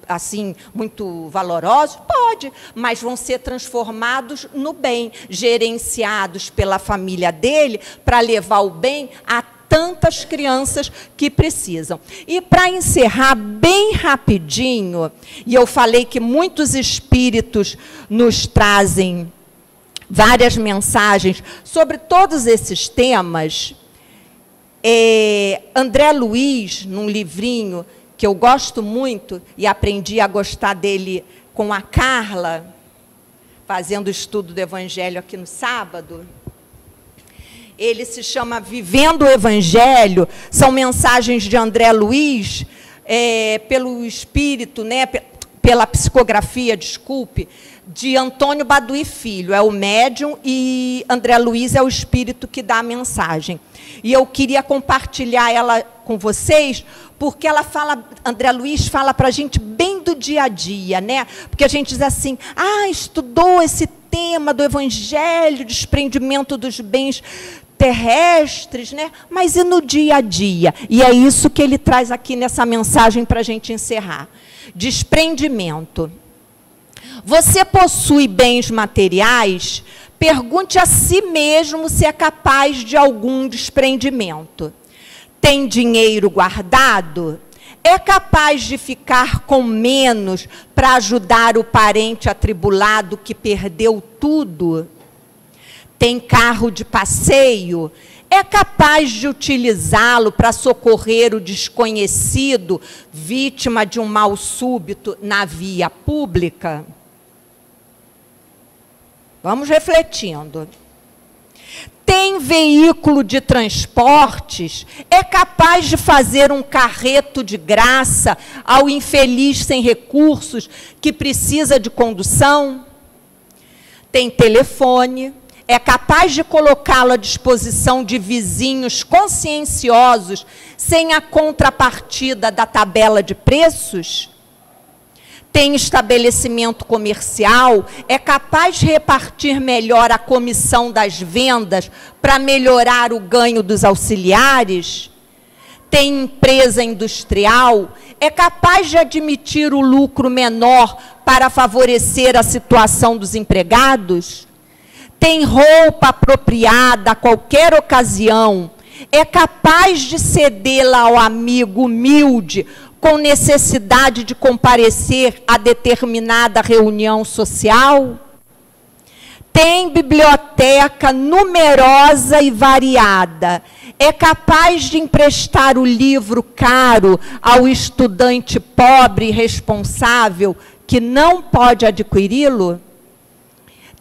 assim, muito valorosos? Pode. Mas vão ser transformados no bem, gerenciados pela família dele, para levar o bem a tantas crianças que precisam. E para encerrar bem rapidinho, e eu falei que muitos espíritos nos trazem várias mensagens sobre todos esses temas. André Luiz, num livrinho que eu gosto muito, e aprendi a gostar dele com a Carla, fazendo o estudo do Evangelho aqui no sábado, ele se chama Vivendo o Evangelho, são mensagens de André Luiz, pelo espírito, né, pela psicografia, desculpe, de Antônio Baduy Filho, é o médium, e André Luiz é o espírito que dá a mensagem. E eu queria compartilhar ela com vocês, porque ela fala, André Luiz fala para a gente bem do dia a dia, né? Porque a gente diz assim, estudou esse tema do Evangelho, desprendimento dos bens terrestres, né? Mas e no dia a dia? E é isso que ele traz aqui nessa mensagem para a gente encerrar. Desprendimento. Você possui bens materiais? Pergunte a si mesmo se é capaz de algum desprendimento. Tem dinheiro guardado? É capaz de ficar com menos para ajudar o parente atribulado que perdeu tudo? Tem carro de passeio? É capaz de utilizá-lo para socorrer o desconhecido, vítima de um mal súbito na via pública? Vamos refletindo. Tem veículo de transportes? É capaz de fazer um carreto de graça ao infeliz sem recursos que precisa de condução? Tem telefone? É capaz de colocá-lo à disposição de vizinhos conscienciosos sem a contrapartida da tabela de preços? Tem estabelecimento comercial? É capaz de repartir melhor a comissão das vendas para melhorar o ganho dos auxiliares? Tem empresa industrial? É capaz de admitir o lucro menor para favorecer a situação dos empregados? Tem roupa apropriada a qualquer ocasião? É capaz de cedê-la ao amigo humilde com necessidade de comparecer a determinada reunião social? Tem biblioteca numerosa e variada? É capaz de emprestar o livro caro ao estudante pobre e responsável que não pode adquiri-lo?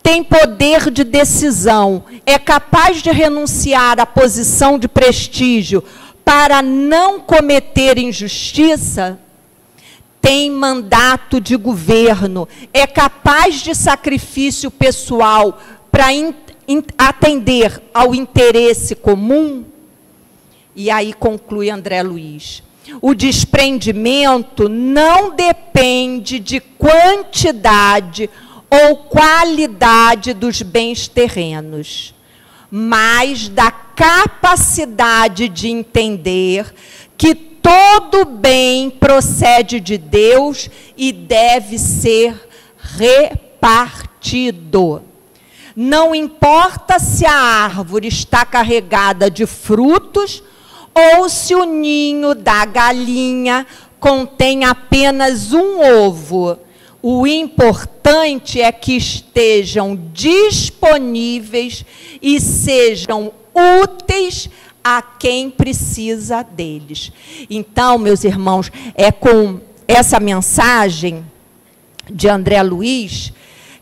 Tem poder de decisão? É capaz de renunciar à posição de prestígio para não cometer injustiça? Tem mandato de governo? É capaz de sacrifício pessoal para atender ao interesse comum? E aí conclui André Luiz. O desprendimento não depende de quantidade ou qualidade dos bens terrenos, mas da capacidade de entender que todo bem procede de Deus e deve ser repartido. Não importa se a árvore está carregada de frutos ou se o ninho da galinha contém apenas um ovo. O importante é que estejam disponíveis e sejam úteis a quem precisa deles. Então, meus irmãos, é com essa mensagem de André Luiz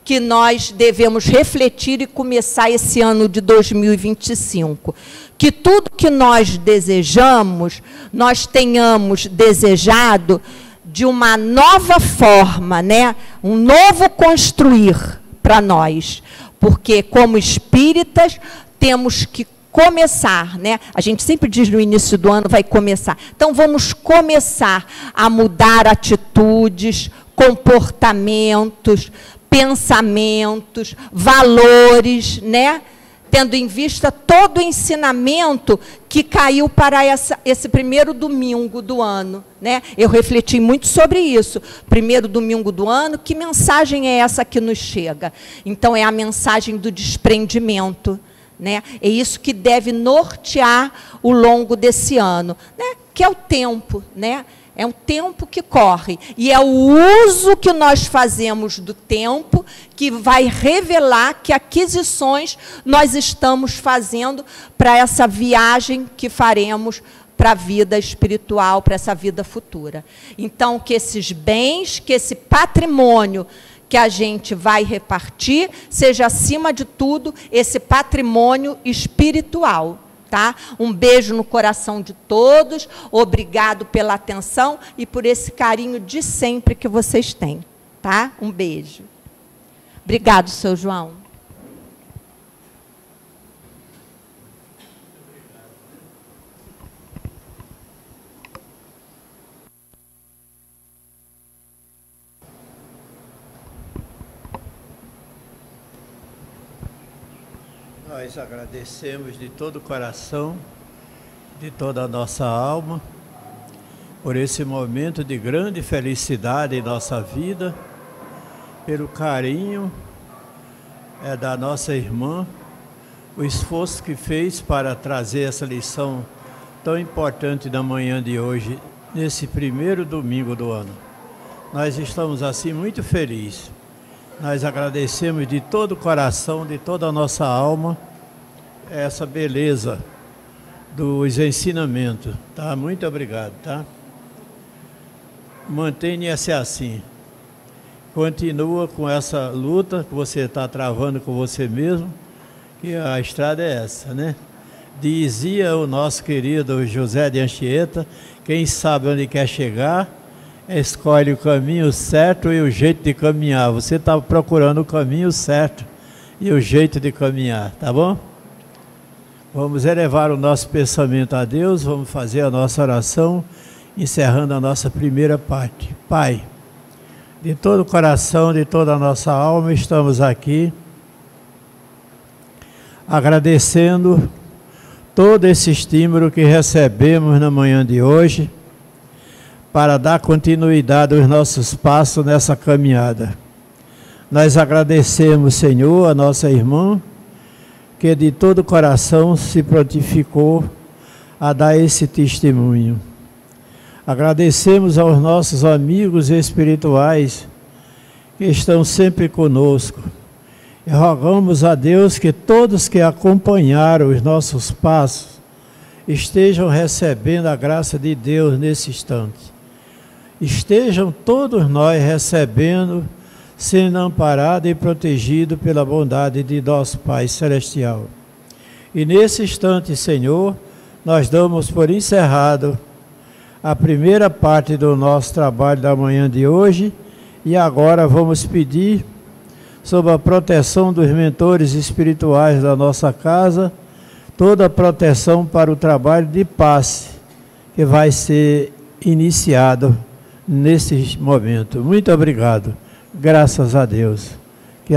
que nós devemos refletir e começar esse ano de 2025. Que tudo que nós desejamos, nós tenhamos desejado de uma nova forma, né? Um novo construir para nós. Porque, como espíritas, temos que começar, né? A gente sempre diz no início do ano, vai começar. Então, vamos começar a mudar atitudes, comportamentos, pensamentos, valores, né? tendo em vista todo o ensinamento que caiu para esse primeiro domingo do ano, né? Eu refleti muito sobre isso. Primeiro domingo do ano, que mensagem é essa que nos chega? Então, é a mensagem do desprendimento, né? É isso que deve nortear o longo desse ano, né? Que é o tempo, né? É um tempo que corre, e é o uso que nós fazemos do tempo que vai revelar que aquisições nós estamos fazendo para essa viagem que faremos para a vida espiritual, para essa vida futura. Então, que esses bens, que esse patrimônio que a gente vai repartir, seja, acima de tudo, esse patrimônio espiritual. Tá? Um beijo no coração de todos, obrigado pela atenção e por esse carinho de sempre que vocês têm. Tá? Um beijo. Obrigado, seu João. Nós agradecemos de todo o coração, de toda a nossa alma, por esse momento de grande felicidade em nossa vida, pelo carinho da nossa irmã, o esforço que fez para trazer essa lição tão importante da manhã de hoje, nesse primeiro domingo do ano. Nós estamos assim muito felizes. Nós agradecemos de todo o coração, de toda a nossa alma, essa beleza dos ensinamentos, tá? Muito obrigado, tá? Mantenha-se assim. Continua com essa luta que você está travando com você mesmo, que a estrada é essa, né? Dizia o nosso querido José de Anchieta, quem sabe onde quer chegar, escolhe o caminho certo e o jeito de caminhar. Você está procurando o caminho certo e o jeito de caminhar, tá bom? Vamos elevar o nosso pensamento a Deus, vamos fazer a nossa oração, encerrando a nossa primeira parte. Pai, de todo o coração, de toda a nossa alma, estamos aqui agradecendo todo esse estímulo que recebemos na manhã de hoje, para dar continuidade aos nossos passos nessa caminhada. Nós agradecemos, Senhor, a nossa irmã, que de todo o coração se prontificou a dar esse testemunho. Agradecemos aos nossos amigos espirituais que estão sempre conosco. E rogamos a Deus que todos que acompanharam os nossos passos estejam recebendo a graça de Deus nesse instante. Estejam todos nós recebendo, sendo amparados e protegidos pela bondade de nosso Pai Celestial. E nesse instante, Senhor, nós damos por encerrado a primeira parte do nosso trabalho da manhã de hoje, e agora vamos pedir, sob a proteção dos mentores espirituais da nossa casa, toda a proteção para o trabalho de passe que vai ser iniciado nesse momento. Muito obrigado. Graças a Deus. Que